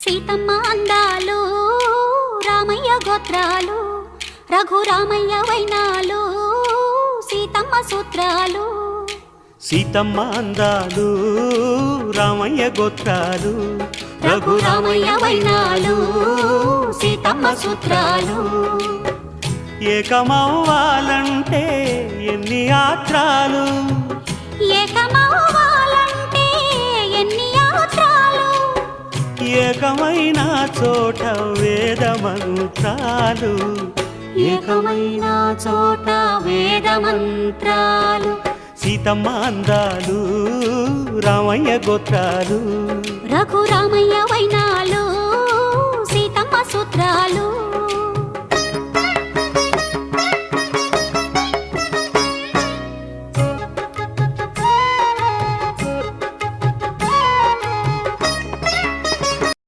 సీతమ్మ అందాలు రామయ్య గోత్రాలు రఘురామయ్య వైనాలు సీతమ్మ సూత్రాలు సీతమ్మ అందాలు రామయ్య గోత్రాలు రఘురామయ్య వైనాలు సీతమ్మ సూత్రాలు ఏకమవ్వాలంటే ఎన్ని యాత్రాలు ఏకమవ్వాలంటే ఎన్ని యాత్రాలు ఏకమైన చోట వేద మంత్రాలు ఏకమైన చోట వేద మంత్రాలు సీతమ్మ అందాలు రామయ్య గోత్రాలు రఘురామయ్య వైనాలు